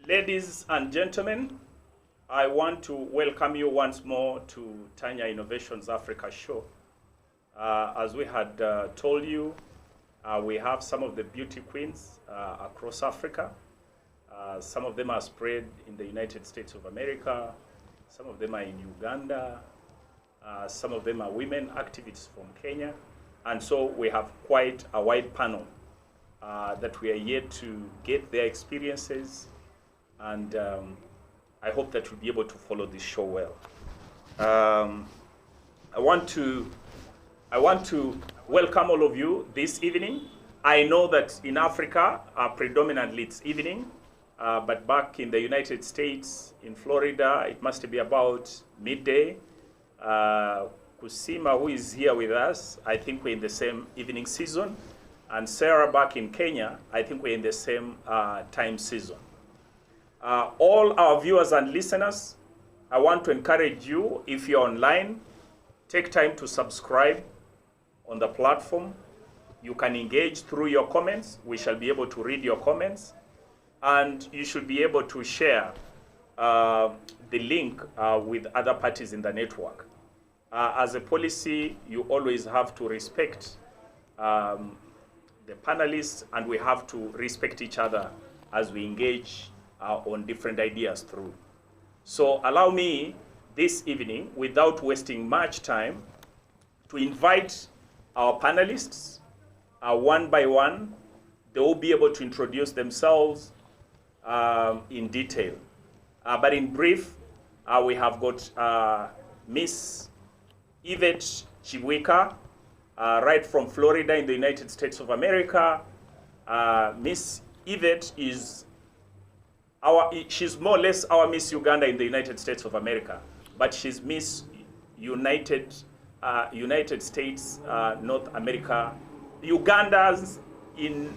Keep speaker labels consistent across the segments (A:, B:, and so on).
A: Ladies and gentlemen, I want to welcome you once more to Tanya Innovations Africa show. As we had told you, we have some of the beauty queens across Africa. Some of them are spread in the United States of America. Some of them are in Uganda. Some of them are women activists from Kenya. And so we have quite a wide panel that we are yet to get their experiences. And I hope that you'll be able to follow this show well. I want to welcome all of you this evening. I know that in Africa, predominantly it's evening, but back in the United States, in Florida, it must be about midday. Kusima, who is here with us, I think we're in the same evening season. And Sarah back in Kenya, I think we're in the same time season. All our viewers and listeners, I want to encourage you, if you're online, take time to subscribe on the platform. You can engage through your comments. We shall be able to read your comments. And you should be able to share the link with other parties in the network. As a policy, you always have to respect the panelists, and we have to respect each other as we engage on different ideas through. So allow me this evening, without wasting much time, to invite our panelists one by one. They will be able to introduce themselves in detail. But in brief, we have got Miss Yvette Chibwika, right from Florida in the United States of America. Miss Yvette is she's more or less our Miss Uganda in the United States of America, but she's Miss United States, North America, Uganda's in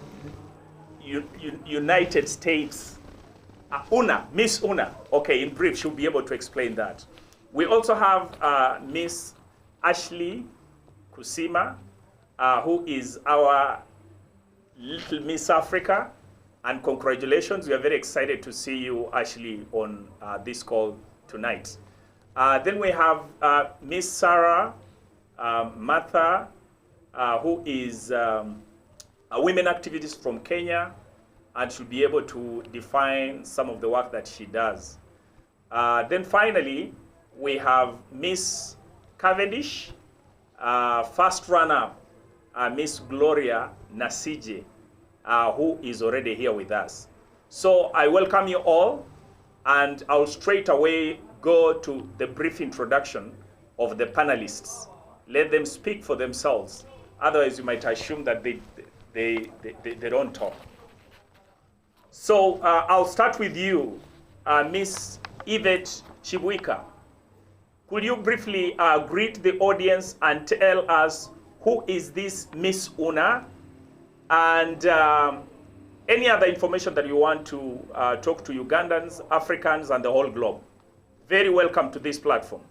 A: United States, Miss Una. Okay, in brief, she'll be able to explain that. We also have Miss Ashley Kusima, who is our little Miss Africa. And congratulations, we are very excited to see you, Ashley, on this call tonight. Then we have Miss Sarah Martha, who is a women activist from Kenya, and she'll be able to define some of the work that she does. Then finally, we have Miss Cavendish, first runner-up, Miss Gloria Nasije, who is already here with us. So I welcome you all, and I'll straight away go to the brief introduction of the panelists. Let them speak for themselves. Otherwise, you might assume that they don't talk. So I'll start with you, Miss Yvette Chibwika. Could you briefly greet the audience and tell us who is this Miss Una? And any other information that you want to talk to Ugandans, Africans, and the whole globe. Very welcome to this platform.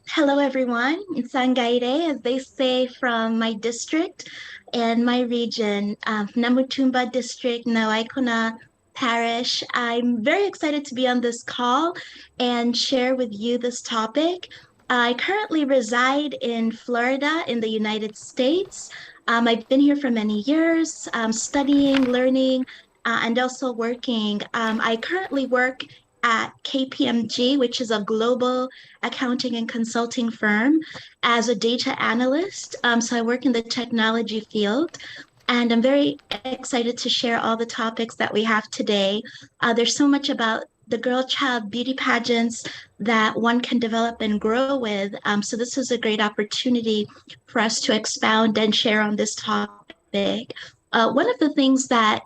B: Hello, everyone. It's Sangaire, as they say, from my district and my region, Namutumba District, Nawaikona Parish. I'm very excited to be on this call and share with you this topic. I currently reside in Florida in the United States. I've been here for many years, studying, learning, and also working. I currently work at KPMG, which is a global accounting and consulting firm, as a data analyst. So I work in the technology field, and I'm very excited to share all the topics that we have today. There's so much about the girl child beauty pageants that one can develop and grow with. So this is a great opportunity for us to expound and share on this topic. One of the things that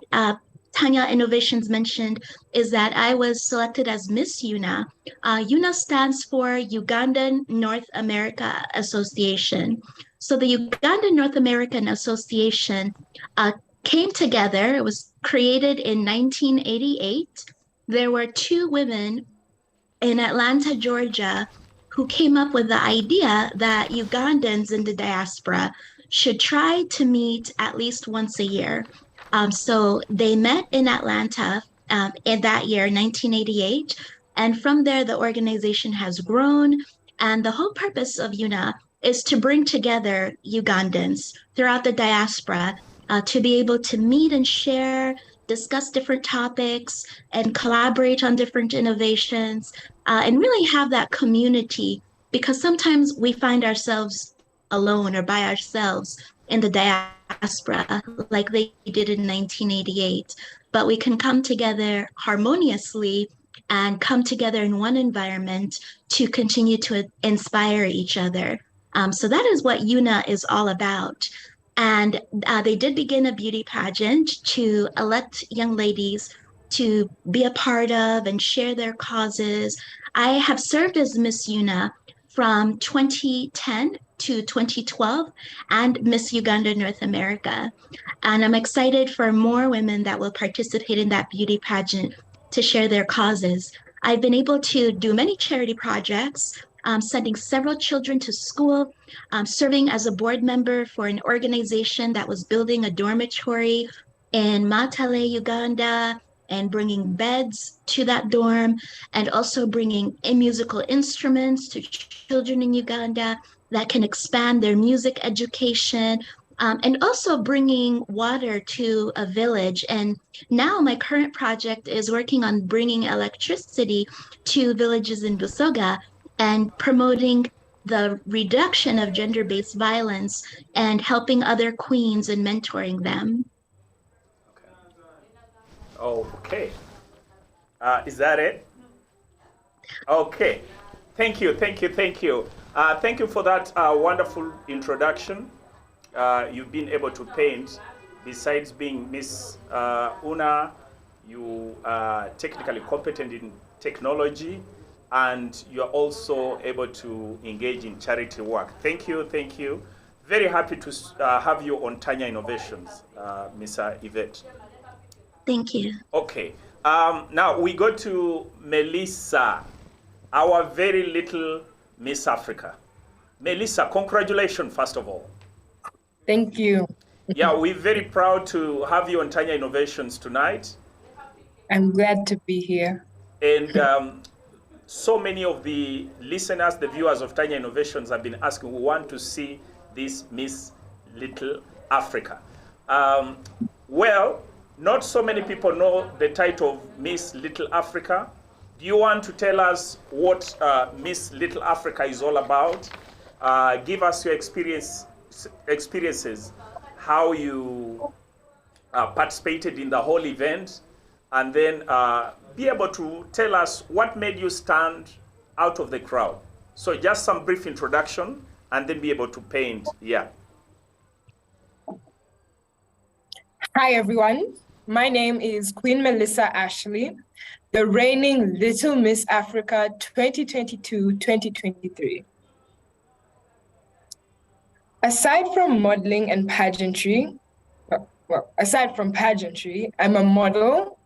B: Tanya Innovations mentioned is that I was selected as Miss UNA. UNA stands for Ugandan North America Association. So the Ugandan North American Association came together. It was created in 1988. There were two women in Atlanta, Georgia, who came up with the idea that Ugandans in the diaspora should try to meet at least once a year. So they met in Atlanta in that year, 1988. And from there, the organization has grown. And the whole purpose of UNA is to bring together Ugandans throughout the diaspora to be able to meet and share, discuss different topics, and collaborate on different innovations, and really have that community. Because sometimes we find ourselves alone or by ourselves in the diaspora, like they did in 1988. But we can come together harmoniously and come together in one environment to continue to inspire each other. So that is what UNA is all about. And they did begin a beauty pageant to elect young ladies to be a part of and share their causes. I have served as Miss UNA from 2010 to 2012 and Miss Uganda North America. And I'm excited for more women that will participate in that beauty pageant to share their causes. I've been able to do many charity projects, sending several children to school, serving as a board member for an organization that was building a dormitory in Matale, Uganda, and bringing beds to that dorm, and also bringing musical instruments to children in Uganda that can expand their music education, and also bringing water to a village. And now my current project is working on bringing electricity to villages in Busoga and promoting the reduction of gender-based violence and helping other queens and mentoring them.
A: Okay. Is that it? Okay. Thank you. Thank you for that wonderful introduction. You've been able to paint. Besides being Miss Una, you are technically competent in technology, and you're also able to engage in charity work. Thank you. Very happy to have you on Tanya Innovations, Miss Yvette.
B: Thank you.
A: Okay. Now we go to Melissa, our very little Miss Africa. Melissa, congratulations, first of all.
C: Thank you.
A: Yeah, we're very proud to have you on Tanya Innovations tonight.
C: I'm glad to be here.
A: And so many of the listeners, the viewers of Tanya Innovations have been asking, we want to see this Miss Little Africa. Well, not so many people know the title of Miss Little Africa. Do you want to tell us what Miss Little Africa is all about? Give us your experiences, how you participated in the whole event, and then be able to tell us what made you stand out of the crowd. So just some brief introduction, and then be able to paint. Yeah.
C: Hi, everyone. My name is Queen Melissa Ashley, the reigning Little Miss Africa 2022-2023. Aside from modeling and pageantry, I'm a model,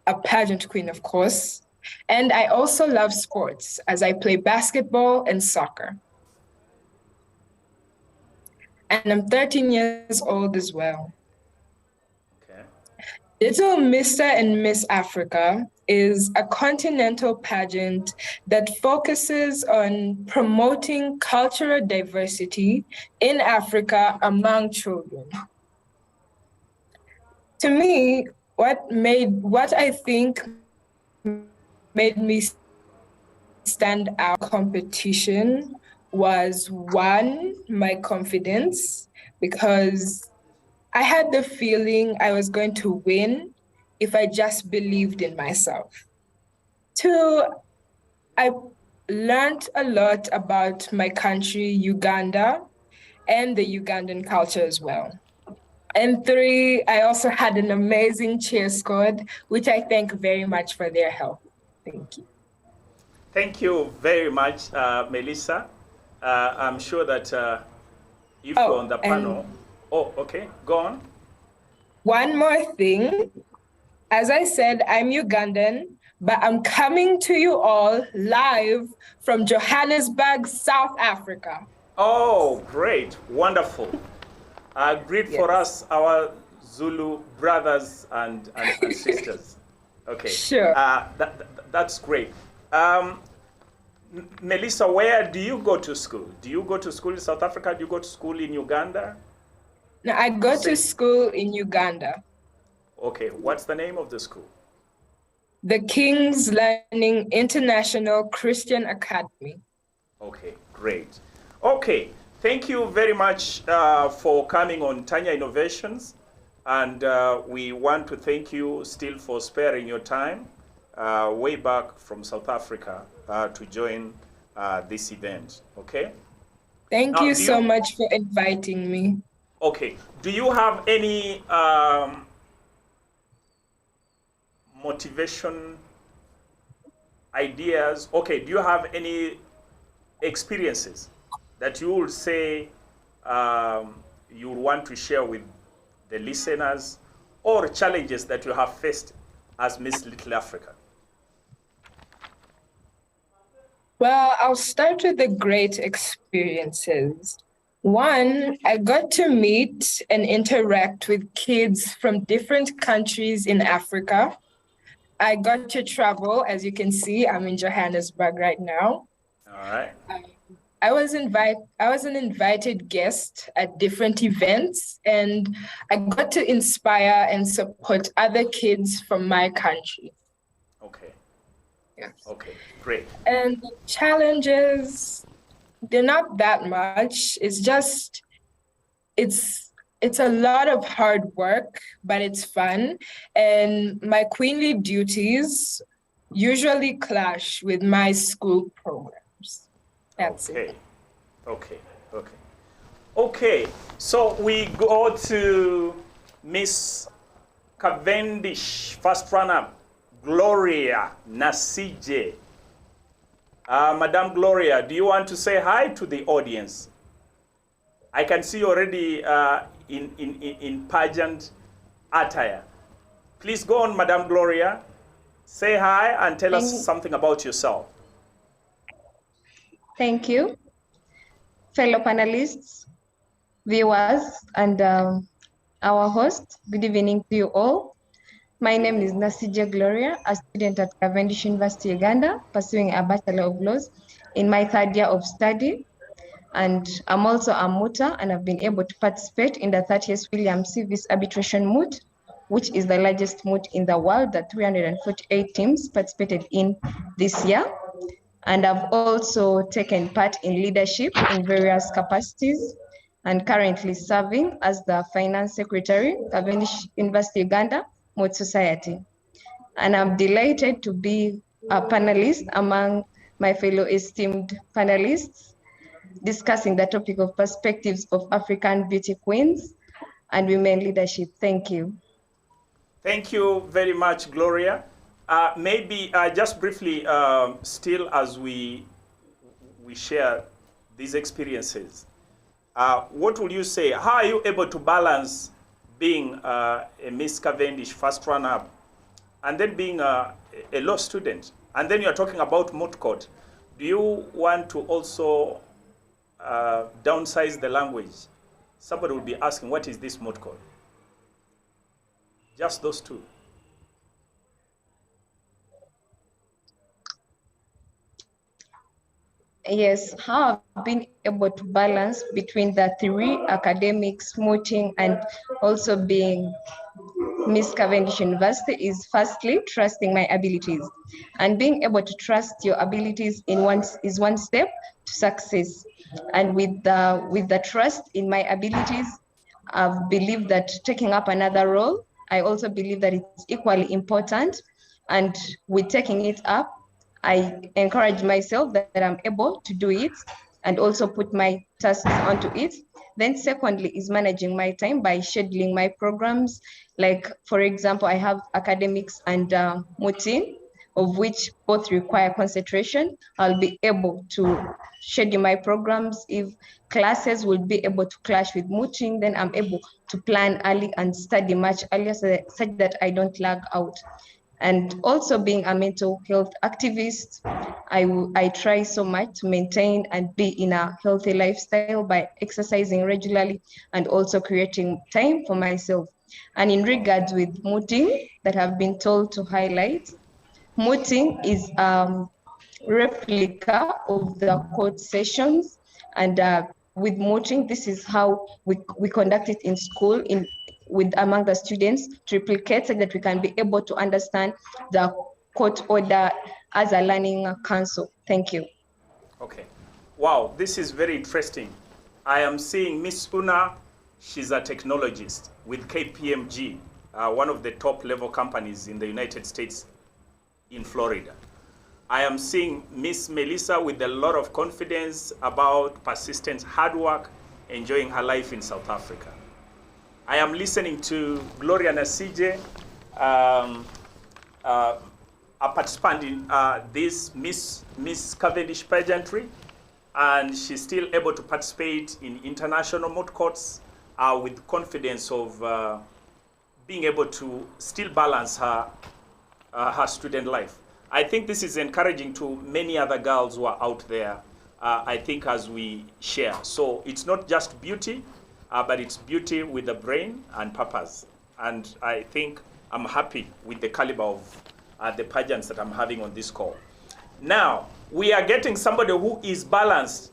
C: a pageant queen, of course, and I also love sports as I play basketball and soccer. And I'm 13 years old as well.
A: Okay.
C: Little Mr. and Miss Africa is a continental pageant that focuses on promoting cultural diversity in Africa among children. To me, what I think made me stand out competition was, one, my confidence, because I had the feeling I was going to win if I just believed in myself. Two, I learned a lot about my country, Uganda, and the Ugandan culture as well. And three, I also had an amazing cheer squad, which I thank very much for their help. Thank you.
A: Thank you very much, Melissa. I'm sure that if you're on the panel... Oh, okay, go on.
C: One more thing. As I said, I'm Ugandan, but I'm coming to you all live from Johannesburg, South Africa.
A: Oh, great, wonderful. Great for us, our Zulu brothers and sisters. Okay.
C: Sure.
A: That's great. Melissa, where do you go to school? Do you go to school in South Africa? Do you go to school in Uganda?
C: No, I go to school in Uganda.
A: Okay, what's the name of the school?
C: The King's Learning International Christian Academy.
A: Okay, great. Okay, thank you very much for coming on Tanya Innovations. And we want to thank you still for sparing your time way back from South Africa to join this event, okay?
C: Thank you so much for inviting me.
A: Okay, do you have any motivation ideas? Okay, do you have any experiences that you would say you would want to share with the listeners, or challenges that you have faced as Miss Little Africa?
C: Well, I'll start with the great experiences. One, I got to meet and interact with kids from different countries in Africa. I got to travel. As you can see, I'm in Johannesburg right now.
A: All right.
C: I was an invited guest at different events, and I got to inspire and support other kids from my country.
A: Okay.
C: Yes.
A: Okay, great.
C: And the challenges, they're not that much. It's just, it's a lot of hard work, but it's fun. And my queenly duties usually clash with my school programs. That's
A: okay.
C: it.
A: Okay. Okay. Okay. So we go to Miss Cavendish, first runner, Gloria Nasije. Madame Gloria, do you want to say hi to the audience? I can see you already in pageant attire. Please go on, Madame Gloria. Say hi and tell us something about yourself.
D: Thank you, fellow panelists, viewers, and our host. Good evening to you all. My name is Nasije Gloria, a student at Cavendish University, Uganda, pursuing a Bachelor of Laws in my third year of study. And I'm also a mooter, and I've been able to participate in the 30th William Civis Arbitration Moot, which is the largest moot in the world that 348 teams participated in this year. And I've also taken part in leadership in various capacities, and currently serving as the Finance Secretary, Cavendish University, Uganda, Moot Society. And I'm delighted to be a panelist among my fellow esteemed panelists, discussing the topic of perspectives of African beauty queens and women leadership. Thank you.
A: Thank you very much, Gloria. Maybe just briefly, still as we share these experiences, what would you say? How are you able to balance being a Miss Cavendish first runner-up and then being a law student? And then you're talking about moot court. Do you want to also downsize the language? Somebody will be asking, what is this moot court? Just those two.
D: Yes, how I've been able to balance between the three: academics, mooting, and also being Miss Cavendish University is firstly trusting my abilities, and being able to trust your abilities is one step to success. And with the trust in my abilities, I've believed that taking up another role, I also believe that it's equally important. And with taking it up, I encourage myself that I'm able to do it and also put my tasks onto it. Then secondly is managing my time by scheduling my programs. Like, for example, I have academics and mooting, of which both require concentration. I'll be able to schedule my programs. If classes will be able to clash with mooting, then I'm able to plan early and study much earlier such that I don't lag out. And also being a mental health activist, I try so much to maintain and be in a healthy lifestyle by exercising regularly and also creating time for myself. And in regards with mooting that I've been told to highlight, mooting is replica of the court sessions, and with mooting, this is how we conduct it in school with among the students to replicate so that we can be able to understand the court order as a learning council. Thank you.
A: Okay. Wow, this is very interesting. I am seeing Miss Una, she's a technologist with KPMG, one of the top level companies in the United States in Florida. I am seeing Miss Melissa with a lot of confidence about persistence, hard work, enjoying her life in South Africa. I am listening to Gloria Nasije, a participant in this Miss Cavendish pageantry, and she's still able to participate in international moot courts with confidence of being able to still balance her student life. I think this is encouraging to many other girls who are out there, I think, as we share. So it's not just beauty, but it's beauty with a brain and purpose. And I think I'm happy with the caliber of the pageants that I'm having on this call. Now, we are getting somebody who is balanced.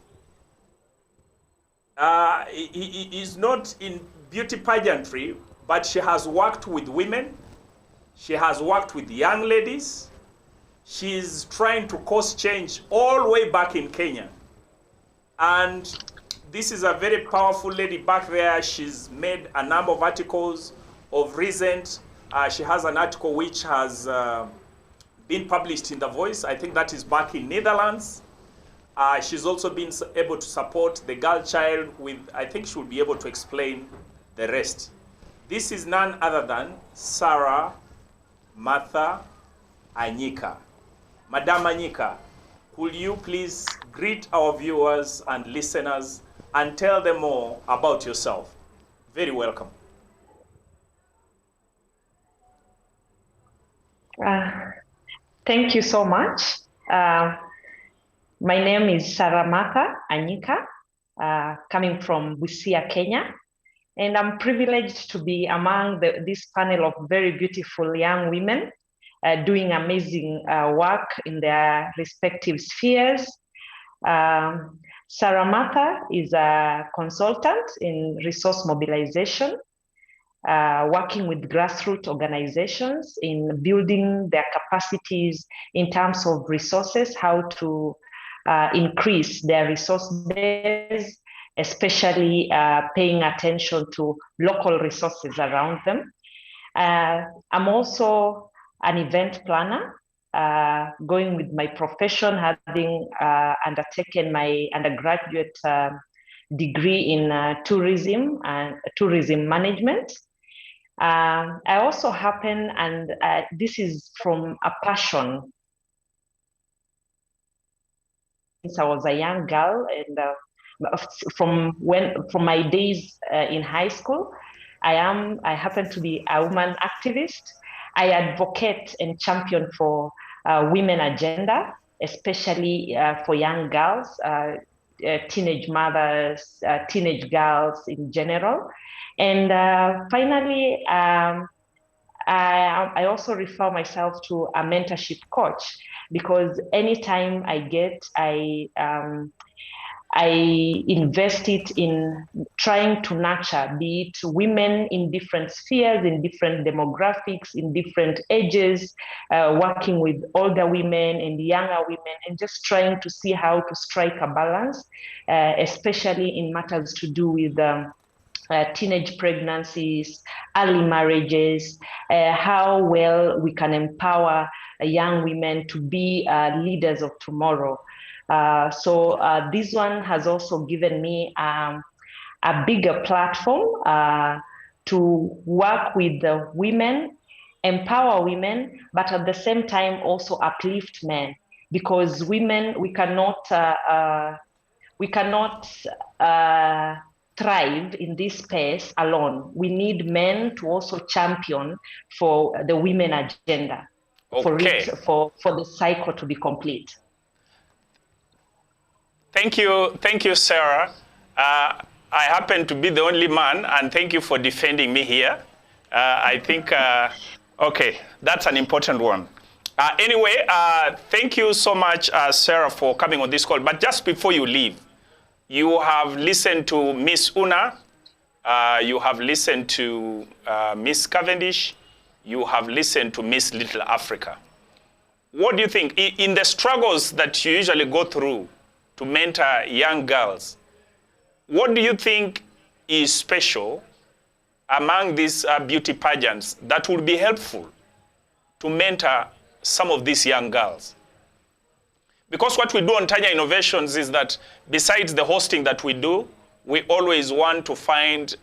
A: He is not in beauty pageantry, but she has worked with women. She has worked with young ladies. She's trying to cause change all the way back in Kenya. And this is a very powerful lady back there. She's made a number of articles of recent. She has an article which has been published in The Voice. I think that is back in Netherlands. She's also been able to support the girl child with, I think she will be able to explain the rest. This is none other than Sarah Martha Anyika. Madam Anyika, could you please greet our viewers and listeners and tell them more about yourself? Very welcome.
E: Thank you so much. My name is Sarah Martha Anyika, coming from Busia, Kenya. And I'm privileged to be among this panel of very beautiful young women doing amazing work in their respective spheres. Sarah Martha is a consultant in resource mobilization, working with grassroots organizations in building their capacities in terms of resources, how to increase their resource base, especially paying attention to local resources around them. I'm also an event planner, going with my profession, having undertaken my undergraduate degree in tourism and tourism management. I also happen, and this is from a passion, since I was a young girl, and from my days in high school, I happen to be a woman activist. I advocate and champion for women agenda, especially for young girls, teenage mothers, teenage girls in general. And finally, I also refer myself to a mentorship coach, because anytime I invest it in trying to nurture, be it women in different spheres, in different demographics, in different ages, working with older women and younger women, and just trying to see how to strike a balance, especially in matters to do with teenage pregnancies, early marriages, how well we can empower young women to be leaders of tomorrow. So this one has also given me a bigger platform to work with the women, empower women, but at the same time also uplift men, because women, we cannot thrive in this space alone. We need men to also champion for the women agenda,
A: Okay.
E: for the cycle to be complete.
A: Thank you, Sarah. I happen to be the only man, and thank you for defending me here. I think, okay, that's an important one. Anyway, thank you so much, Sarah, for coming on this call. But just before you leave, you have listened to Miss Una, you have listened to Miss Cavendish, you have listened to Miss Little Africa. What do you think, in the struggles that you usually go through to mentor young girls, what do you think is special among these beauty pageants that would be helpful to mentor some of these young girls? Because what we do on Tanya Innovations is that besides the hosting that we do, we always want to find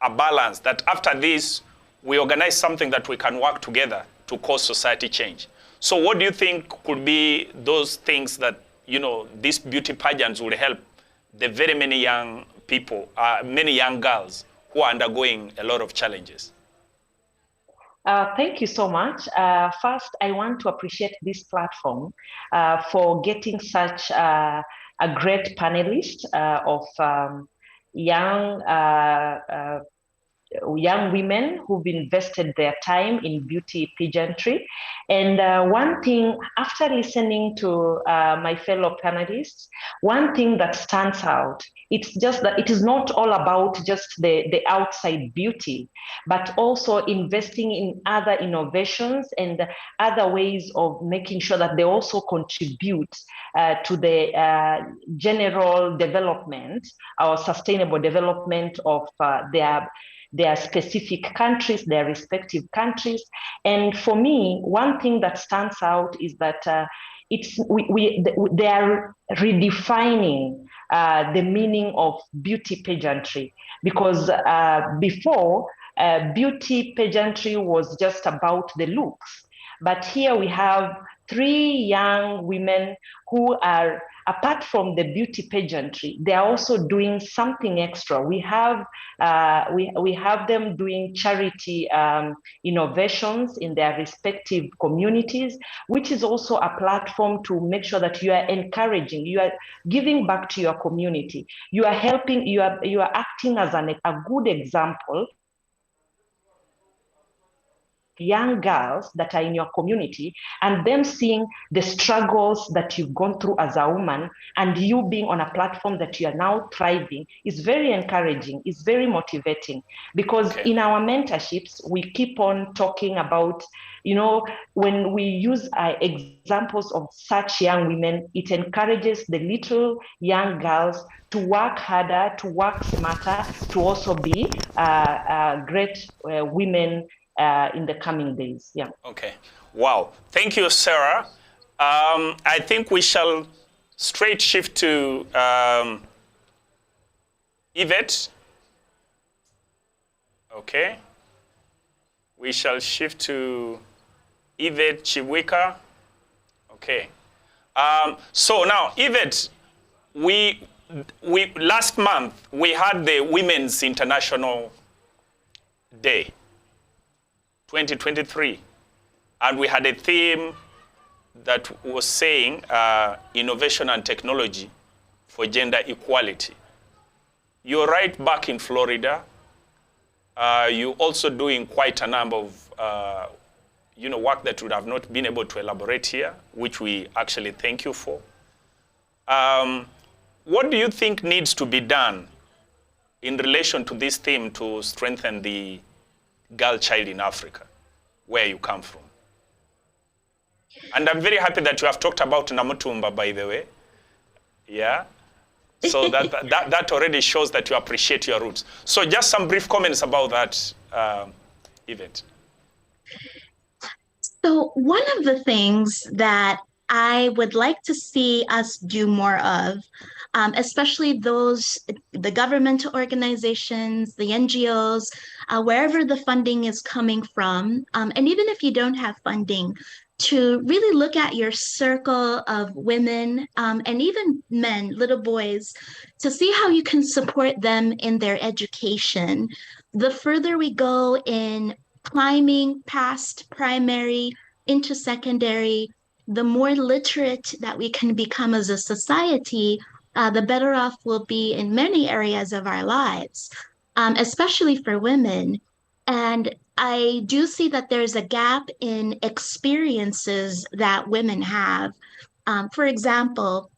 A: a balance that after this, we organize something that we can work together to cause society change. So what do you think could be those things that, you know, these beauty pageants will help the very many young people, many young girls who are undergoing a lot of challenges?
E: Thank you so much. First, I want to appreciate this platform for getting such a great panelist of young women who've invested their time in beauty pageantry. And one thing, after listening to my fellow panelists, one thing that stands out, it's just that it is not all about just the outside beauty, but also investing in other innovations and other ways of making sure that they also contribute to the general development or sustainable development of their specific countries, their respective countries. And for me, one thing that stands out is that they are redefining the meaning of beauty pageantry, because before, beauty pageantry was just about the looks. But here we have 3 young women who are, apart from the beauty pageantry, they are also doing something extra. We have them doing charity innovations in their respective communities, which is also a platform to make sure that you are encouraging, you are giving back to your community, you are helping, you are acting as a good example. Young girls that are in your community, and them seeing the struggles that you've gone through as a woman, and you being on a platform that you are now thriving, is very encouraging, is very motivating. Because in our mentorships, we keep on talking about, you know, when we use examples of such young women, it encourages the little young girls to work harder, to work smarter, to also be great women in the coming days. Yeah.
A: Okay. Wow. Thank you, Sarah. I think we shall straight shift to Yvette. Okay. We shall shift to Yvette Chibwika. Okay. So now, Yvette, we last month we had the Women's International Day 2023, and we had a theme that was saying innovation and technology for gender equality. You're right back in Florida. You're also doing quite a number of work that would have not been able to elaborate here, which we actually thank you for. What do you think needs to be done in relation to this theme to strengthen the girl child in Africa, where you come from? And I'm very happy that you have talked about Namutumba, by the way. Yeah. So that already shows that you appreciate your roots. So just some brief comments about that event.
B: So one of the things that I would like to see us do more of, especially the governmental organizations, the NGOs, wherever the funding is coming from, and even if you don't have funding, to really look at your circle of women and even men, little boys, to see how you can support them in their education. The further we go in climbing past primary into secondary, the more literate that we can become as a society, the better off we'll be in many areas of our lives, especially for women. And I do see that there's a gap in experiences that women have. For example,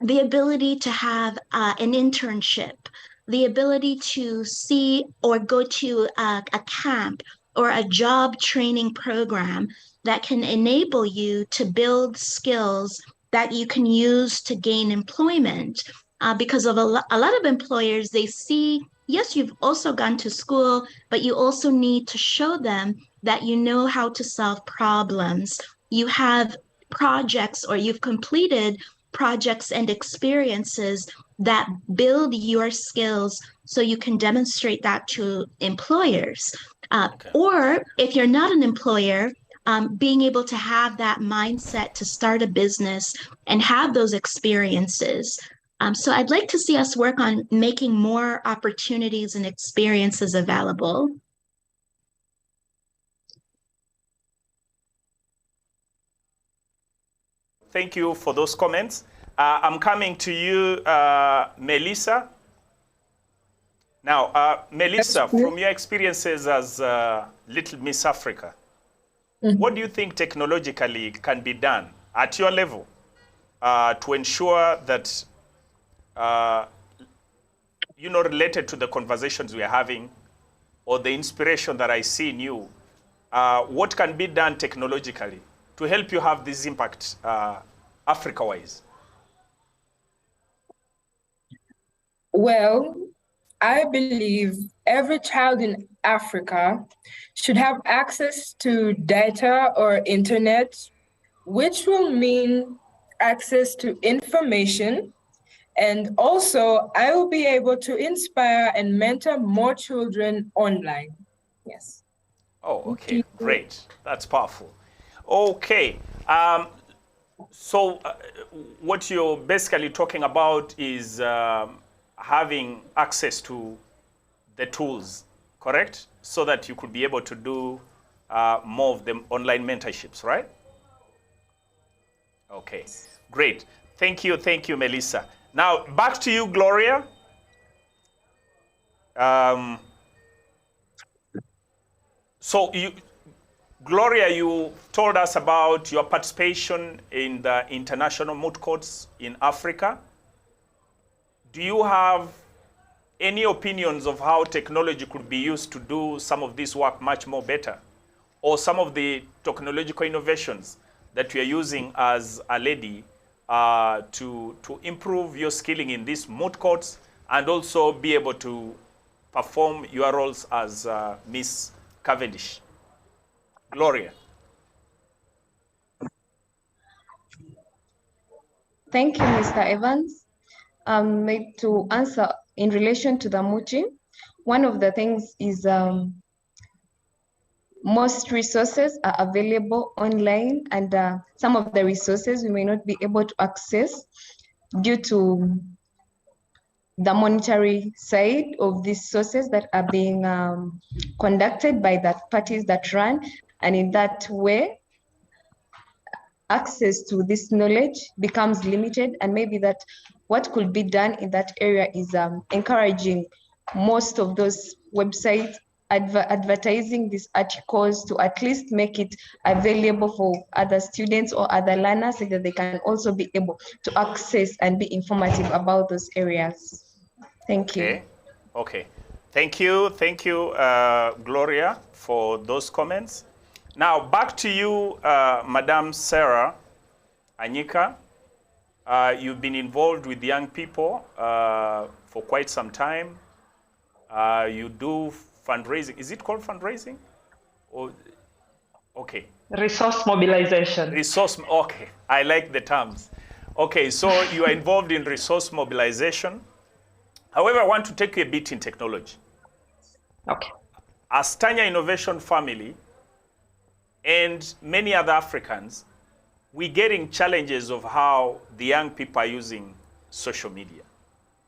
B: the ability to have an internship, the ability to see or go to a camp or a job training program that can enable you to build skills that you can use to gain employment. Because of a lot of employers, they see, yes, you've also gone to school, but you also need to show them that you know how to solve problems. You have projects or you've completed projects and experiences that build your skills so you can demonstrate that to employers.
A: Okay.
B: Or if you're not an employer, being able to have that mindset to start a business and have those experiences. So I'd like to see us work on making more opportunities and experiences available.
A: Thank you for those comments. I'm coming to you, Melissa. Now, Melissa, from your experiences as Little Miss Africa, what do you think technologically can be done at your level to ensure that, related to the conversations we are having or the inspiration that I see in you, what can be done technologically to help you have this impact Africa-wise?
C: Well, I believe every child in Africa should have access to data or internet, which will mean access to information. And also, I will be able to inspire and mentor more children online. Yes.
A: Oh, okay, great. That's powerful. Okay. So what you're basically talking about is having access to the tools, correct? So that you could be able to do more of the online mentorships, right? Okay, great. Thank you, Melissa. Now, back to you, Gloria. Gloria, you told us about your participation in the international moot courts in Africa. Do you have any opinions of how technology could be used to do some of this work much more better? Or some of the technological innovations that you are using as a lady to improve your skilling in these moot courts and also be able to perform your roles as Miss Cavendish? Gloria.
D: Thank you, Mr. Evans. To answer in relation to the mooting, one of the things is most resources are available online, and some of the resources we may not be able to access due to the monetary side of these sources that are being conducted by the parties that run. And in that way, access to this knowledge becomes limited, and maybe that what could be done in that area is encouraging most of those websites advertising these articles to at least make it available for other students or other learners so that they can also be able to access and be informative about those areas. Thank you.
A: Okay. Thank you, Gloria, for those comments. Now, back to you, Madam Sarah Anyika. You've been involved with young people for quite some time. You do fundraising. Is it called fundraising? Or, okay.
E: Resource mobilization.
A: Okay. I like the terms. Okay, so you are involved in resource mobilization. However, I want to take you a bit in technology.
E: Okay.
A: As Tanya Innovation Family and many other Africans, we're getting challenges of how the young people are using social media.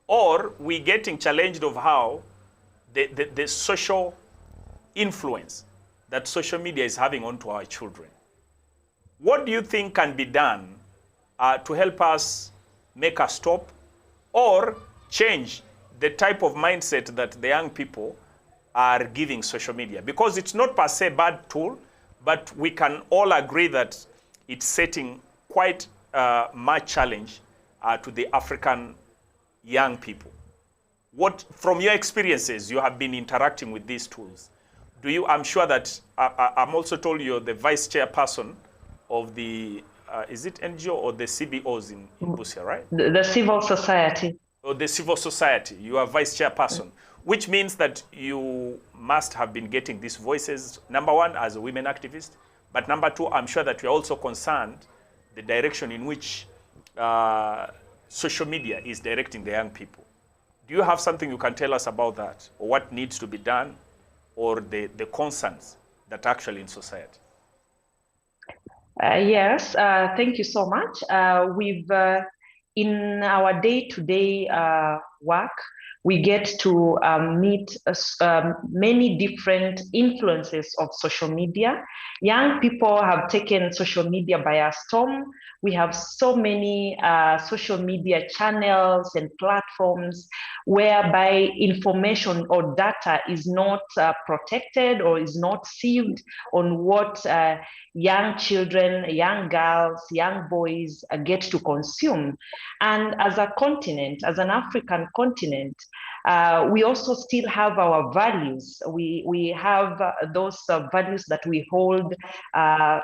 A: Or we're getting challenged of how the social influence that social media is having onto our children. What do you think can be done to help us make a stop or change the type of mindset that the young people are giving social media? Because it's not per se a bad tool, but we can all agree that it's setting quite much challenge to the African young people. What, from your experiences, you have been interacting with these tools. I'm sure that, I'm also told you're the vice chairperson of the, is it NGO or the CBOs in Busia, right?
E: The civil society.
A: Or the civil society. You are vice chairperson, which means that you must have been getting these voices, number one, as a women activist, but number two, I'm sure that you're also concerned the direction in which social media is directing the young people. Do you have something you can tell us about that, or what needs to be done, or the concerns that are actually in society?
E: Yes, thank you so much. We've, in our day-to-day work, we get to meet many different influences of social media. Young people have taken social media by a storm. We have so many social media channels and platforms whereby information or data is not protected or is not saved on what young children, young girls, young boys get to consume. And as a continent, as an African continent, we also still have our values. We have those values that we hold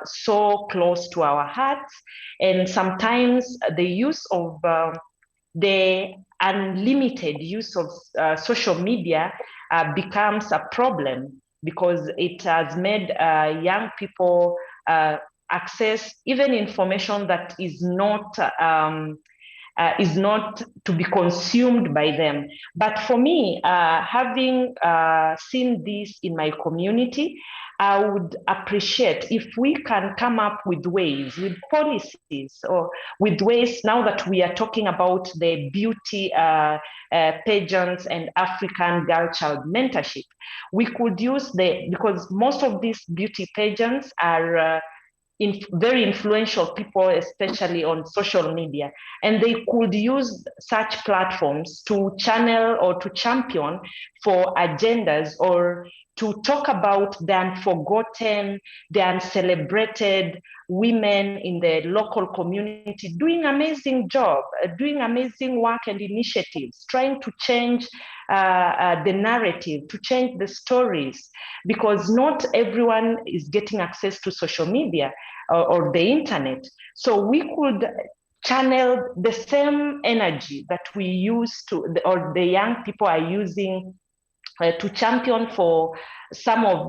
E: so close to our hearts. And sometimes the use of the unlimited use of social media becomes a problem, because it has made young people access even information that is not to be consumed by them. But for me, having seen this in my community, I would appreciate if we can come up with ways, with policies, or with ways, now that we are talking about the beauty pageants and African girl child mentorship, we could use because most of these beauty pageants are very influential people, especially on social media, and they could use such platforms to channel or to champion for agendas, or to talk about the unforgotten, the uncelebrated women in the local community doing amazing job, doing amazing work and initiatives, trying to change the narrative, to change the stories, because not everyone is getting access to social media or the internet. So we could channel the same energy that we use to, or the young people are using to champion for some of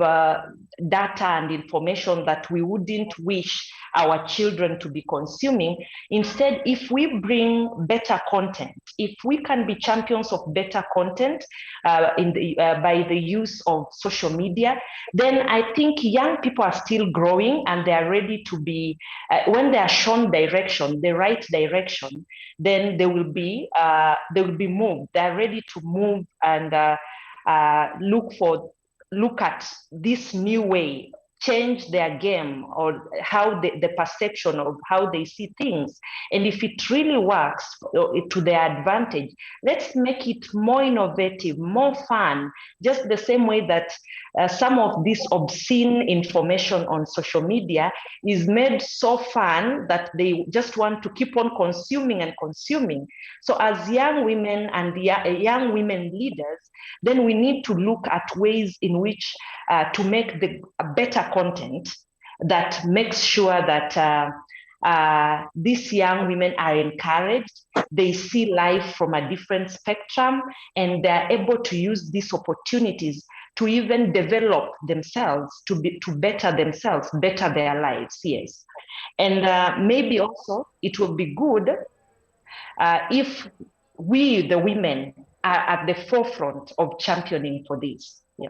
E: data and information that we wouldn't wish our children to be consuming. Instead, if we bring better content, if we can be champions of better content by the use of social media, then I think young people are still growing, and they are ready to be, when they are shown direction, the right direction, then they will be moved. They are ready to move and look at this new way, change their game, or how the perception of how they see things. And if it really works to their advantage, let's make it more innovative, more fun, just the same way that some of this obscene information on social media is made so fun that they just want to keep on consuming and consuming. So as young women and young women leaders, then we need to look at ways in which to make the better content that makes sure that these young women are encouraged, they see life from a different spectrum, and they're able to use these opportunities to even develop themselves, to better themselves, better their lives, yes. And maybe also it will be good if we, the women, are at the forefront of championing for this. Yeah.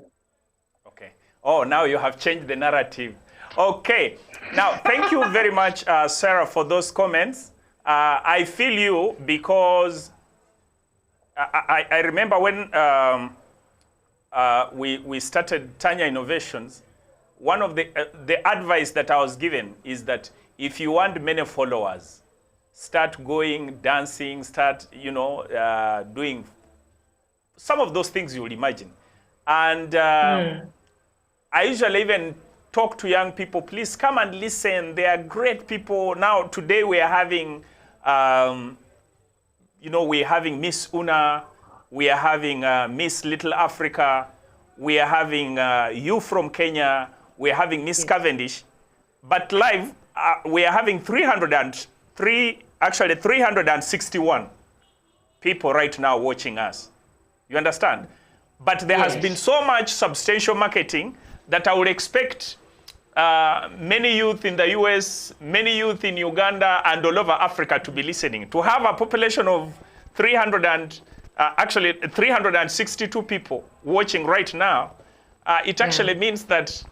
A: Okay. Oh, now you have changed the narrative. Okay. Now, thank you very much, Sarah, for those comments. I feel you, because I remember when we started Tanya Innovations, one of the advice that I was given is that if you want many followers, start going, dancing, start, doing some of those things you will imagine. And I usually even talk to young people, please come and listen. They are great people. Now, today we are having, we're having Miss Una, we are having Miss Little Africa, we are having you from Kenya, we are having Miss Cavendish. But live, we are having 361 people right now watching us. You understand? But there has been so much substantial marketing that I would expect many youth in the US, many youth in Uganda, and all over Africa to be listening. To have a population of 362 people watching right now, it actually means that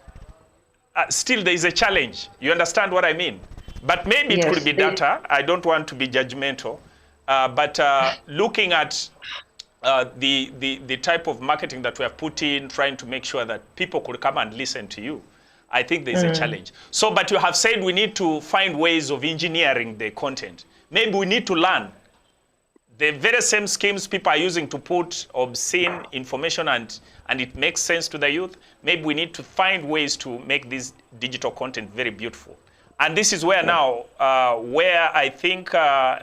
A: still there is a challenge. You understand what I mean? But maybe it could be data. I don't want to be judgmental. But looking at the type of marketing that we have put in, trying to make sure that people could come and listen to you, I think there's a challenge. So, but you have said we need to find ways of engineering the content. Maybe we need to learn the very same schemes people are using to put obscene information and it makes sense to the youth. Maybe we need to find ways to make this digital content very beautiful. And this is where now, where I think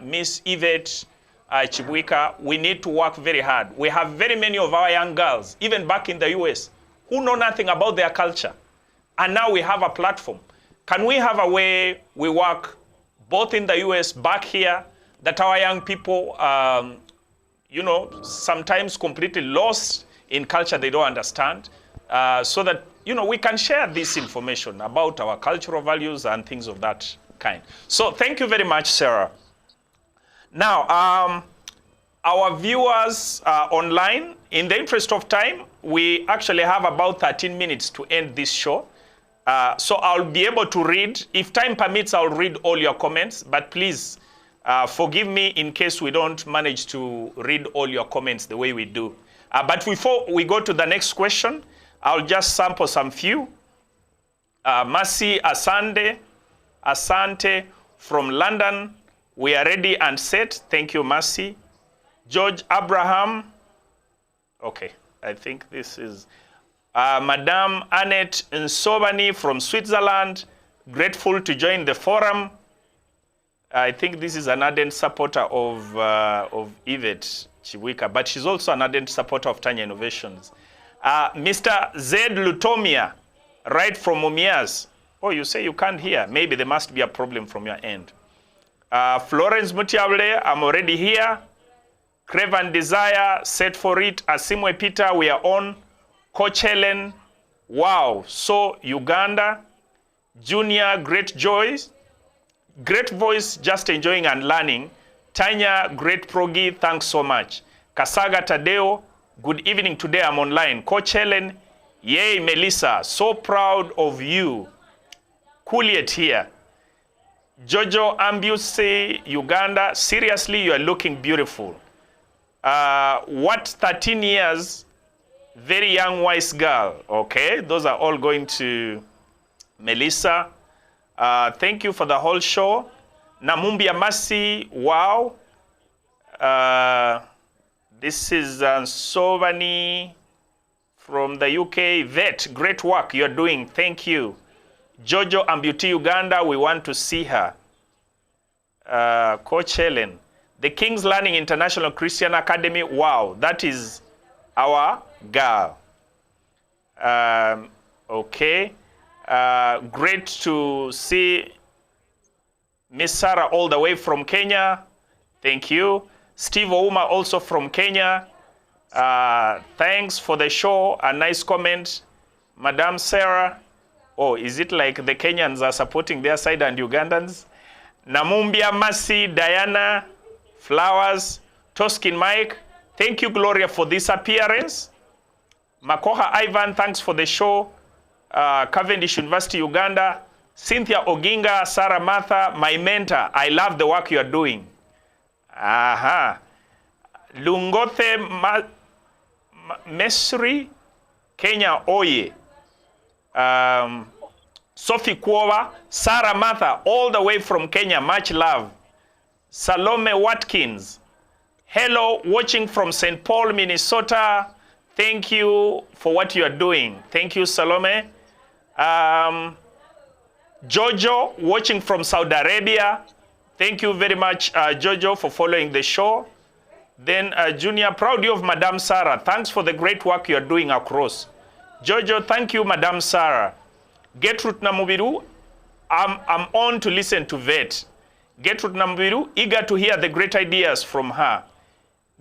A: Miss Yvette Chibuika, we need to work very hard. We have very many of our young girls, even back in the US, who know nothing about their culture. And now we have a platform. Can we have a way we work both in the US, back here, that our young people, sometimes completely lost in culture they don't understand, so that, we can share this information about our cultural values and things of that kind. So thank you very much, Sarah. Now, our viewers online, in the interest of time, we actually have about 13 minutes to end this show. So I'll be able to read. If time permits, I'll read all your comments, but please forgive me in case we don't manage to read all your comments the way we do. But before we go to the next question, I'll just sample some few. Mercy Asante from London. We are ready and set. Thank you, Mercy. George Abraham. Okay, I think this is Madame Annette Nsobani from Switzerland. Grateful to join the forum. I think this is an ardent supporter of Yvette Chibuika, but she's also an ardent supporter of Tanya Innovations. Mr. Zed Lutomia, right from Mumias. Oh, you say you can't hear. Maybe there must be a problem from your end. Florence Mutiable, I'm already here. Craven Desire, set for it. Asimwe Peter, we are on. Coach Helen, wow. So Uganda, Junior, great joys. Great voice, just enjoying and learning. Tanya, great progi, thanks so much. Kasaga Tadeo, good evening, today I'm online. Coach Helen, yay Melissa, so proud of you. Kuliet here. Jojo Ambuse, Uganda, seriously, you are looking beautiful. What 13 years, very young, wise girl. Okay, those are all going to Melissa. Thank you for the whole show. Namumbia Masi, wow. This is Sovani from the UK. Vet, great work you're doing. Thank you. Jojo Ambuti Uganda, we want to see her. Coach Helen. The King's Learning International Christian Academy, wow, that is our girl. Okay. Great to see Miss Sarah all the way from Kenya. Thank you. Steve Ouma also from Kenya. Thanks for the show. A nice comment. Madam Sarah. Oh, is it like the Kenyans are supporting their side and Ugandans? Namumbia Mercy, Diana, Flowers, Toskin Mike. Thank you, Gloria, for this appearance. Makoha Ivan, thanks for the show. Cavendish University, Uganda. Cynthia Oginga, Sarah Martha, my mentor. I love the work you are doing. Aha. Lungote Mesri, Kenya Oye. Sophie Kuova, Sarah Martha, all the way from Kenya, much love. Salome Watkins, hello, watching from St. Paul, Minnesota. Thank you for what you are doing. Thank you, Salome. Jojo, watching from Saudi Arabia. Thank you very much, Jojo, for following the show. Then Junior, proud you of Madame Sarah. Thanks for the great work you are doing across. Jojo, thank you, Madame Sarah. Gertrude Namubiru, I'm on to listen to Yvette. Gertrude Namubiru, eager to hear the great ideas from her.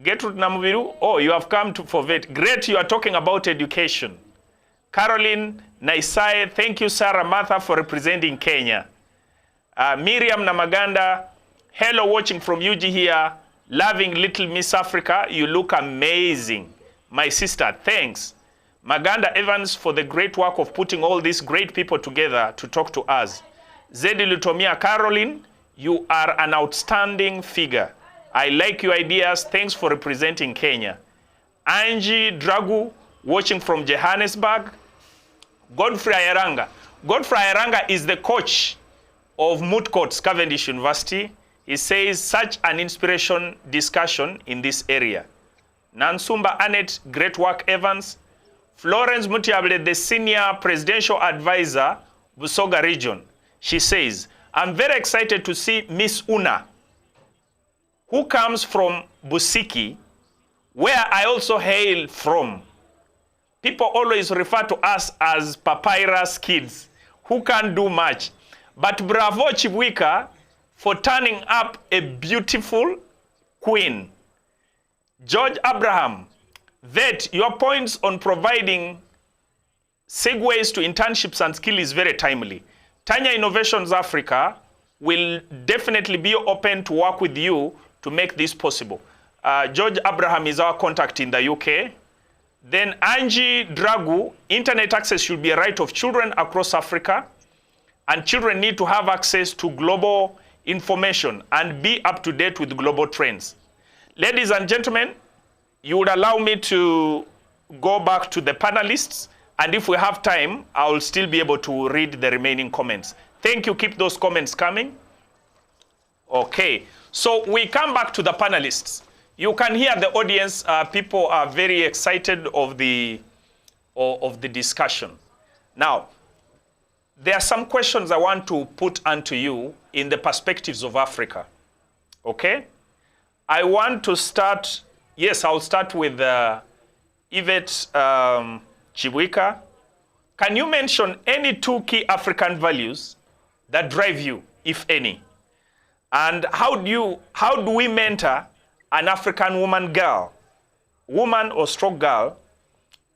A: Gertrude Namubiru, oh, you have come for Yvette. Great, you are talking about education. Caroline Naisai, thank you, Sarah Martha, for representing Kenya. Miriam Namaganda, hello, watching from UG here. Loving Little Miss Africa, you look amazing. My sister, thanks. Maganda Evans for the great work of putting all these great people together to talk to us. Zedi Lutomia Caroline, you are an outstanding figure. I like your ideas. Thanks for representing Kenya. Angie Dragu, watching from Johannesburg. Godfrey Ayaranga. Godfrey Ayaranga is the coach of Moot Courts, Cavendish University. He says, such an inspiration discussion in this area. Nansumba Annette, great work, Evans. Florence Mutiable, the senior presidential advisor, Busoga region. She says, I'm very excited to see Miss Una, who comes from Busiki, where I also hail from. People always refer to us as papyrus kids, who can't do much. But bravo, Chibwika, for turning up a beautiful queen. George Abraham, Yvette, your points on providing segues to internships and skill is very timely. Tanya Innovations Africa will definitely be open to work with you to make this possible. George Abraham is our contact in the UK. Then Angie Dragu, internet access should be a right of children across Africa, and children need to have access to global information and be up to date with global trends. Ladies and gentlemen, you would allow me to go back to the panelists, and if we have time, I will still be able to read the remaining comments. Thank you, keep those comments coming. Okay, so we come back to the panelists. You can hear the audience, people are very excited of the discussion. Now, there are some questions I want to put onto you in the perspectives of Africa, okay? I want to start, yes, I'll start with Yvette Chibwika. Can you mention any 2 key African values that drive you, if any? And how do we mentor an African woman or strong girl,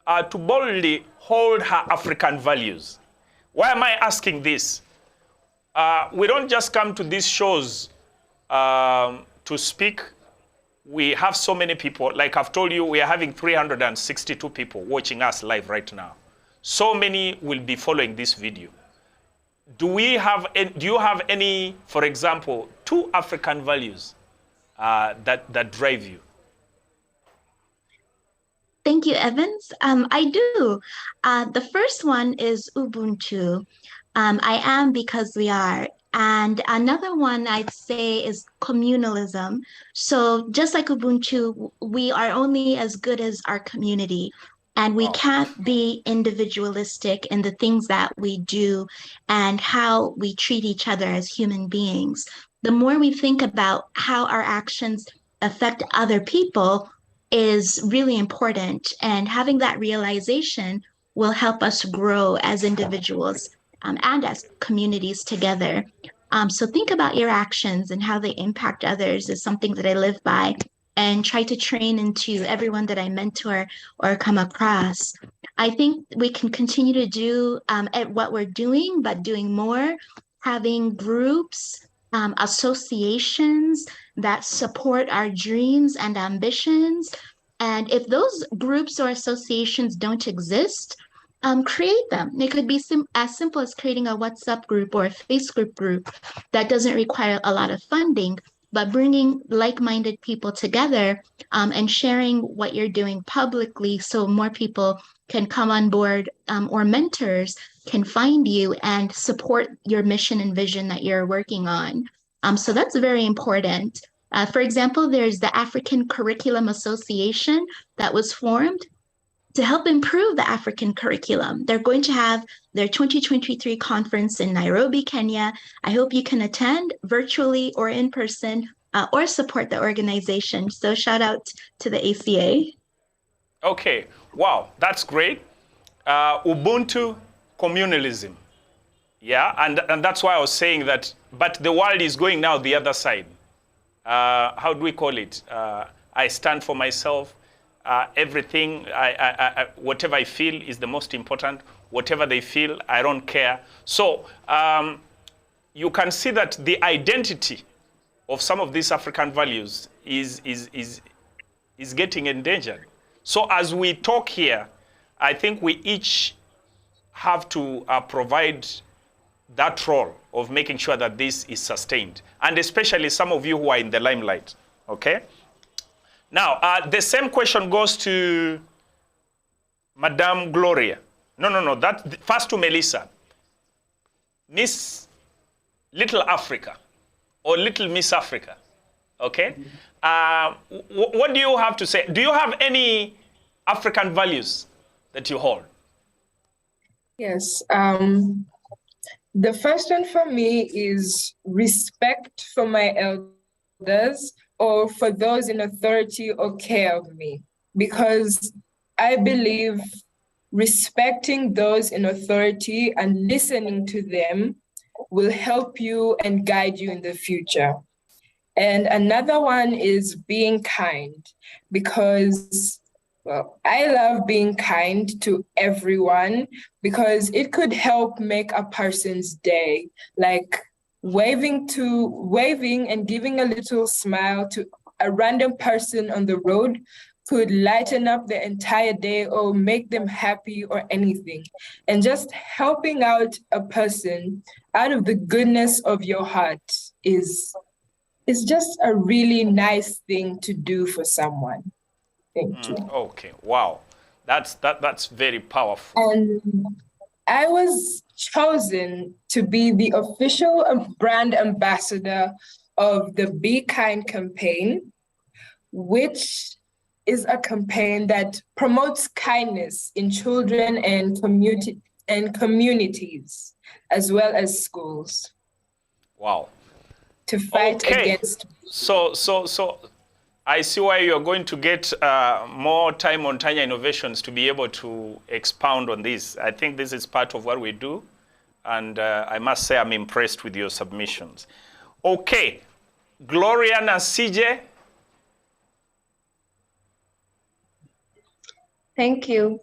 A: to boldly hold her African values? Why am I asking this? We don't just come to these shows to speak. We have so many people. Like I've told you, we are having 362 people watching us live right now. So many will be following this video. Do you have any, for example, 2 African values that drive you?
B: Thank you, Evans. I do. The first one is Ubuntu. I am because we are. And another one I'd say is communalism. So just like Ubuntu, we are only as good as our community. And we can't be individualistic in the things that we do and how we treat each other as human beings. The more we think about how our actions affect other people is really important. And having that realization will help us grow as individuals and as communities together. So think about your actions and how they impact others is something that I live by and try to train into everyone that I mentor or come across. I think we can continue to do what we're doing, but doing more, having groups, associations that support our dreams and ambitions. And if those groups or associations don't exist, create them. It could be as simple as creating a WhatsApp group or a Facebook group that doesn't require a lot of funding, but bringing like-minded people together and sharing what you're doing publicly so more people can come on board or mentors can find you and support your mission and vision that you're working on. So that's very important. For example, there's the African Curriculum Association that was formed to help improve the African curriculum. They're going to have their 2023 conference in Nairobi, Kenya. I hope you can attend virtually or in person or support the organization. So shout out to the ACA.
A: Okay, wow, that's great. Ubuntu communalism. Yeah, and that's why I was saying that, but the world is going now the other side. How do we call it? I stand for myself. Everything, whatever I feel is the most important. Whatever they feel, I don't care. So you can see that the identity of some of these African values is getting endangered. So as we talk here, I think we each have to provide that role of making sure that this is sustained, and especially some of you who are in the limelight, okay? Now, the same question goes to Madame Gloria. No, that first to Melissa. Miss Little Africa, or Little Miss Africa, okay? What do you have to say? Do you have any African values that you hold?
C: Yes. The first one for me is respect for my elders or for those in authority or care of me, because I believe respecting those in authority and listening to them will help you and guide you in the future. And another one is being kind, because I love being kind to everyone because it could help make a person's day. Like waving and giving a little smile to a random person on the road could lighten up the entire day or make them happy or anything. And just helping out a person out of the goodness of your heart is just a really nice thing to do for someone. Thank you.
A: Okay, wow. That's very powerful.
C: And I was chosen to be the official brand ambassador of the Be Kind campaign, which is a campaign that promotes kindness in children and communities, as well as schools.
A: Wow.
C: To fight against.
A: So I see why you're going to get more time on Tanya Innovations to be able to expound on this. I think this is part of what we do. And I must say I'm impressed with your submissions. Okay, Gloria and CJ.
D: Thank you.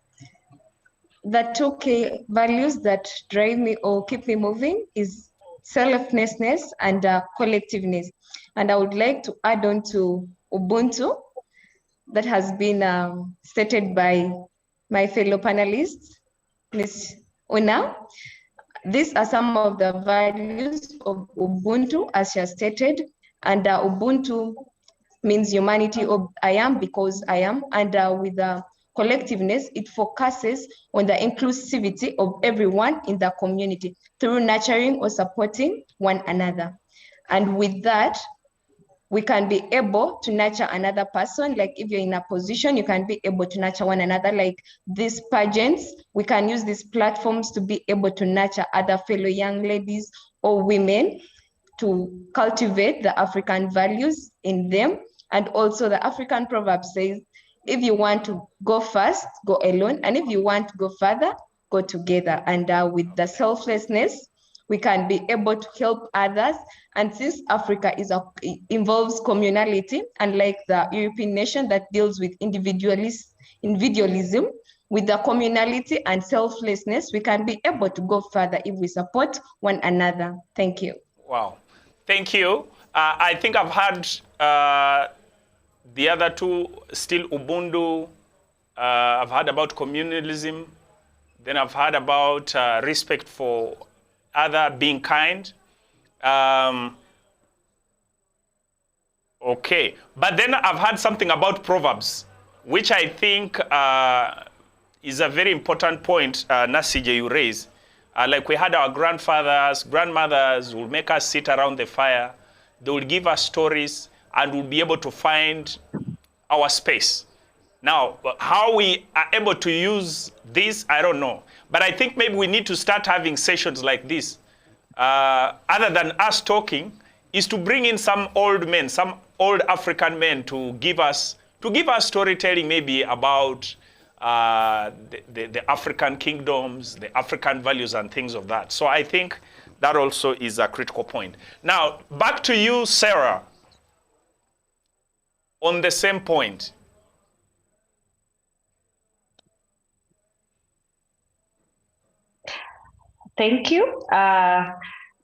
D: The two key values that drive me or keep me moving is selflessness and collectiveness. And I would like to add on to Ubuntu that has been stated by my fellow panelists, Ms. Una. These are some of the values of Ubuntu as she has stated, and Ubuntu means humanity, or I am because I am, and with the collectiveness, it focuses on the inclusivity of everyone in the community through nurturing or supporting one another. And with that, we can be able to nurture another person. Like if you're in a position, you can be able to nurture one another. Like these pageants, we can use these platforms to be able to nurture other fellow young ladies or women to cultivate the African values in them. And also the African proverb says, if you want to go fast, go alone. And if you want to go further, go together. And with the selflessness, we can be able to help others. And since Africa involves communality, unlike the European nation that deals with individualism, with the communality and selflessness, we can be able to go further if we support one another. Thank you.
A: Wow. Thank you. I think I've had the other two, still Ubuntu. I've heard about communalism. Then I've heard about respect for other, being kind. Okay, but then I've heard something about proverbs, which I think is a very important point, Nasije, you raised. Like we had our grandfathers, grandmothers will make us sit around the fire. They will give us stories and we'll be able to find our space. Now, how we are able to use this, I don't know. But I think maybe we need to start having sessions like this. Other than us talking, is to bring in some old men, some old African men to give us storytelling maybe about the African kingdoms, the African values and things of that. So I think that also is a critical point. Now, back to you, Sarah, on the same point.
E: Thank you.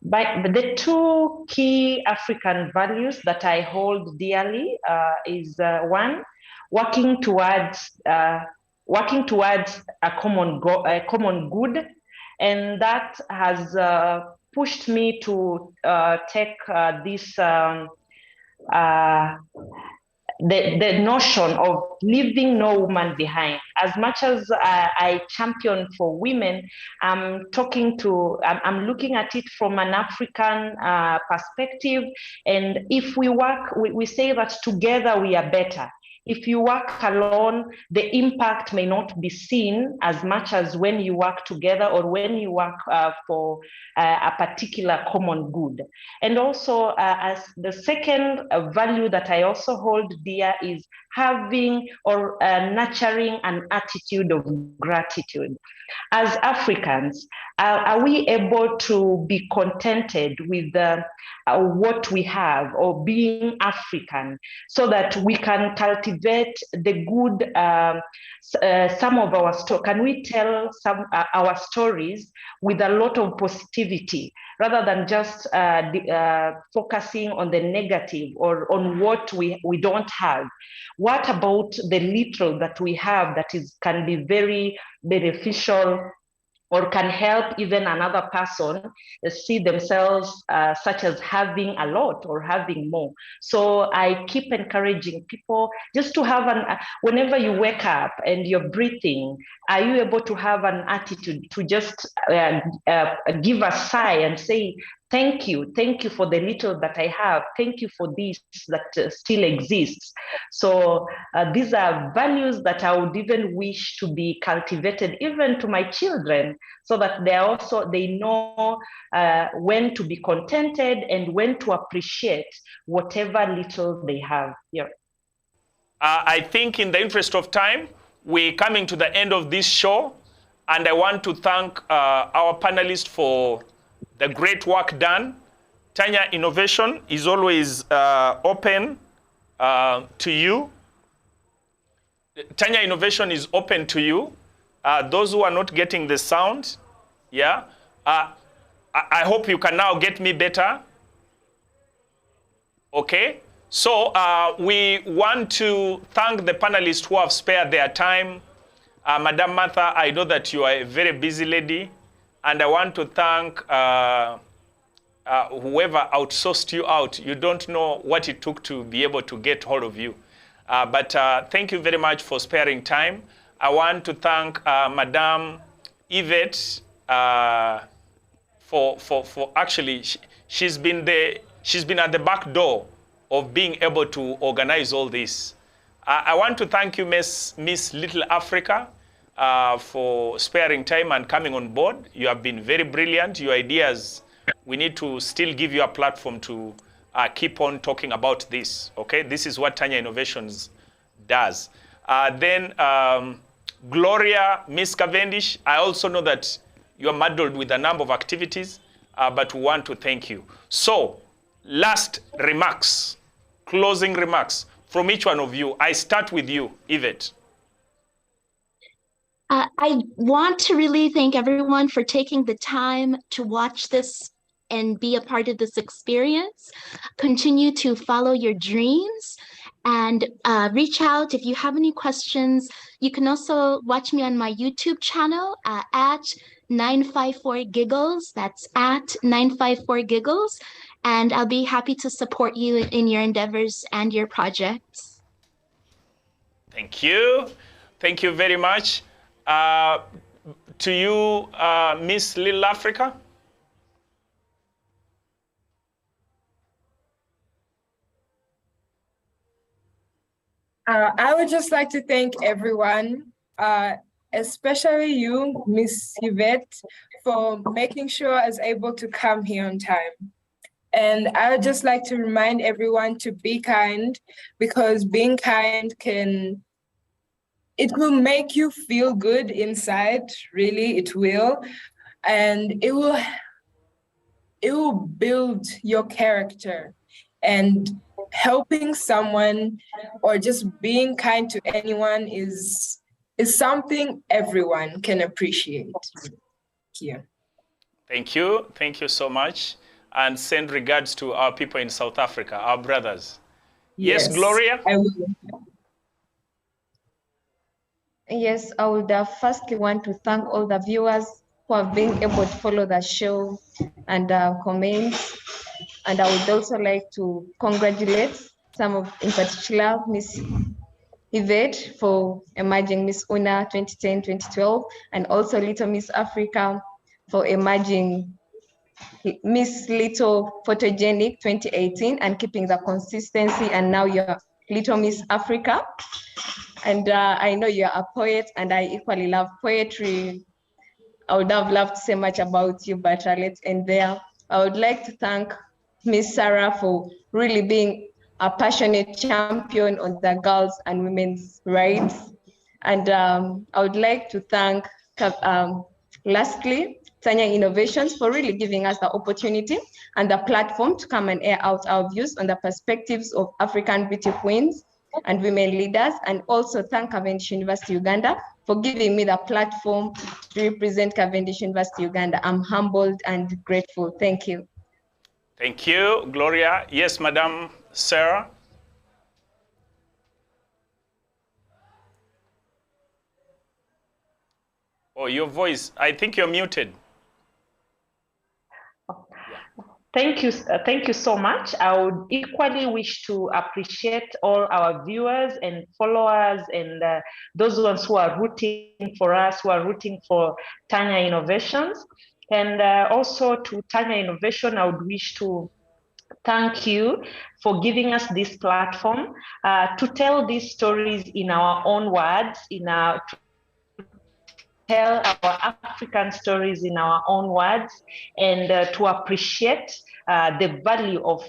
E: But the two key African values that I hold dearly is one, working towards a common good, and that has pushed me to take this. The notion of leaving no woman behind. As much as I champion for women, I'm looking at it from an African perspective. And if we work, we say that together we are better. If you work alone, the impact may not be seen as much as when you work together or when you work for a particular common good. And also, as the second value that I also hold dear is having or nurturing an attitude of gratitude. As Africans, are we able to be contented with what we have or being African so that we can cultivate the good, some of our stories? Can we tell our stories with a lot of positivity rather than just focusing on the negative or on what we don't have? What about the little that we have that can be very beneficial or can help even another person see themselves such as having a lot or having more? So I keep encouraging people just to have whenever you wake up and you're breathing, are you able to have an attitude to just give a sigh and say, thank you for the little that I have. Thank you for this that still exists. So these are values that I would even wish to be cultivated even to my children, so that they know when to be contented and when to appreciate whatever little they have. Yeah.
A: I think in the interest of time, we're coming to the end of this show, and I want to thank our panelists for the great work done. Tanya Innovation is always open to you. Tanya Innovation is open to you. Those who are not getting the sound, yeah, I hope you can now get me better. Okay, so we want to thank the panelists who have spared their time. Madam Martha, I know that you are a very busy lady, and I want to thank whoever outsourced you out. You don't know what it took to be able to get hold of you. But thank you very much for sparing time. I want to thank Madam Yvette for actually, she's been at the back door of being able to organize all this. I want to thank you, Miss Little Africa, for sparing time and coming on board. You have been very brilliant. Your ideas, we need to still give you a platform to keep on talking about this, okay? This is what Tanya Innovations does. Then Gloria, Miss Cavendish, I also know that you're muddled with a number of activities, but we want to thank you. So, last remarks, closing remarks from each one of you. I start with you, Yvette.
B: I want to really thank everyone for taking the time to watch this and be a part of this experience. Continue to follow your dreams and reach out if you have any questions. You can also watch me on my YouTube channel at 954giggles. That's at 954giggles. And I'll be happy to support you in your endeavors and your projects.
A: Thank you. Thank you very much. To you, Miss Little Africa.
C: I would just like to thank everyone, especially you, Miss Yvette, for making sure I was able to come here on time. And I would just like to remind everyone to be kind, because being kind it will make you feel good inside, really, it will. And it will build your character. And helping someone or just being kind to anyone is something everyone can appreciate. Here.
A: Thank you. Thank you so much. And send regards to our people in South Africa, our brothers. Yes, Gloria?
C: I will.
D: Yes, I would firstly want to thank all the viewers who have been able to follow the show and comments. And I would also like to congratulate some of, in particular, Miss Yvette for emerging Miss UNA 2010-2012, and also Little Miss Africa for emerging Miss Little Photogenic 2018 and keeping the consistency, and now you're Little Miss Africa. And I know you're a poet, and I equally love poetry. I would have loved to say much about you, but let's end there. I would like to thank Miss Sarah for really being a passionate champion on the girls' and women's rights. And I would like to thank, lastly, Tanya Innovations for really giving us the opportunity and the platform to come and air out our views on the perspectives of African beauty queens and women leaders, and also thank Cavendish University Uganda for giving me the platform to represent Cavendish University Uganda. I'm humbled and grateful. Thank you.
A: Thank you, Gloria. Yes, Madam Sarah. Oh, your voice, I think you're muted.
E: Thank you so much. I would equally wish to appreciate all our viewers and followers and those ones who are rooting for us, who are rooting for Tanya Innovations. And also to Tanya Innovation, I would wish to thank you for giving us this platform to tell these stories in our own words, tell our African stories in our own words, and to appreciate the value of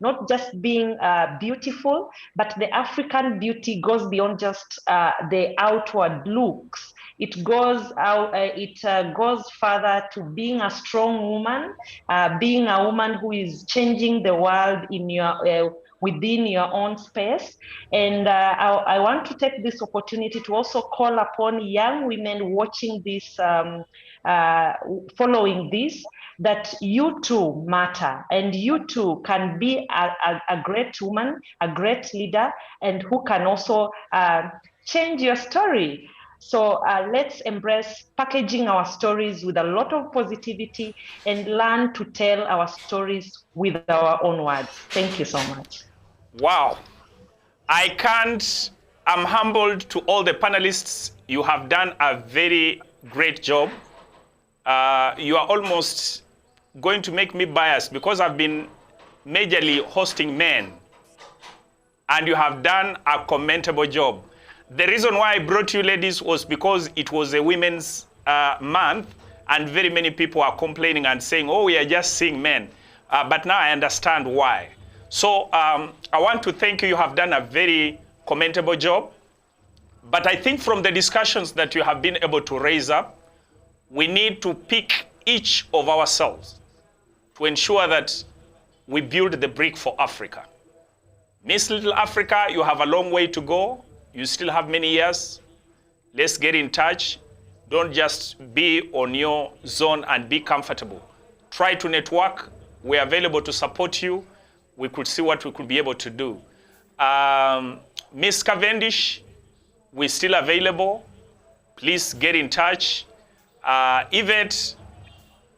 E: not just being beautiful, but the African beauty goes beyond just the outward looks. It goes out. It goes further to being a strong woman, being a woman who is changing the world in your within your own space. And I want to take this opportunity to also call upon young women watching this, following this, that you too matter, and you too can be a great woman, a great leader, and who can also change your story. So let's embrace packaging our stories with a lot of positivity and learn to tell our stories with our own words. Thank you so much.
A: Wow. I'm humbled to all the panelists. You have done a very great job. You are almost going to make me biased because I've been majorly hosting men, and you have done a commendable job. The reason why I brought you ladies was because it was a women's month, and very many people are complaining and saying, oh, we are just seeing men. But now I understand why. So I want to thank you. You have done a very commendable job. But I think from the discussions that you have been able to raise up, we need to pick each of ourselves to ensure that we build the brick for Africa. Miss Little Africa, you have a long way to go. You still have many years. Let's get in touch. Don't just be on your zone and be comfortable. Try to network. We're available to support you. We could see what we could be able to do. Miss Cavendish, we're still available. Please get in touch. Yvette,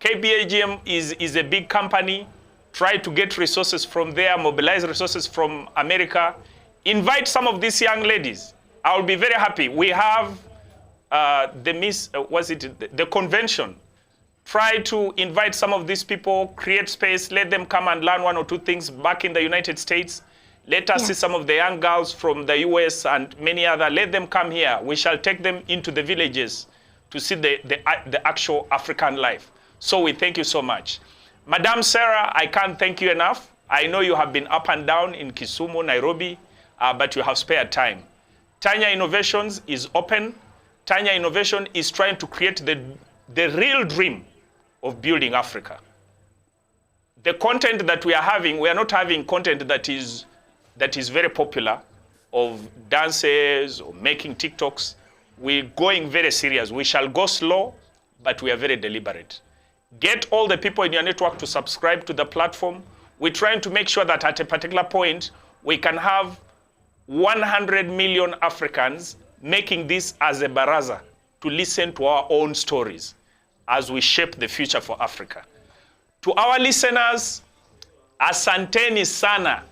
A: KPAGM is a big company. Try to get resources from there, mobilize resources from America. Invite some of these young ladies. I'll be very happy. We have the convention. Try to invite some of these people, create space, let them come and learn one or two things back in the United States. Let us see some of the young girls from the US and many other. Let them come here. We shall take them into the villages to see the actual African life. So we thank you so much. Madam Sarah, I can't thank you enough. I know you have been up and down in Kisumu, Nairobi, but you have spared time. Tanya Innovations is open. Tanya Innovation is trying to create the real dream of building Africa. The content that we are having, we are not having content that is very popular, of dances or making TikToks. We're going very serious. We shall go slow, but we are very deliberate. Get all the people in your network to subscribe to the platform. We're trying to make sure that at a particular point, we can have 100 million Africans making this as a baraza to listen to our own stories as we shape the future for Africa. To our listeners, asanteni sana,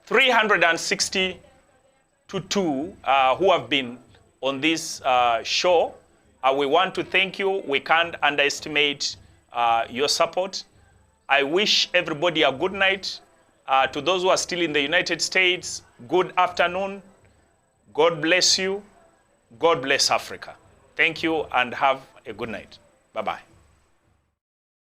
A: 362 who have been on this show. We want to thank you. We can't underestimate your support. I wish everybody a good night. To those who are still in the United States, good afternoon. God bless you. God bless Africa. Thank you and have a good night. Bye-bye.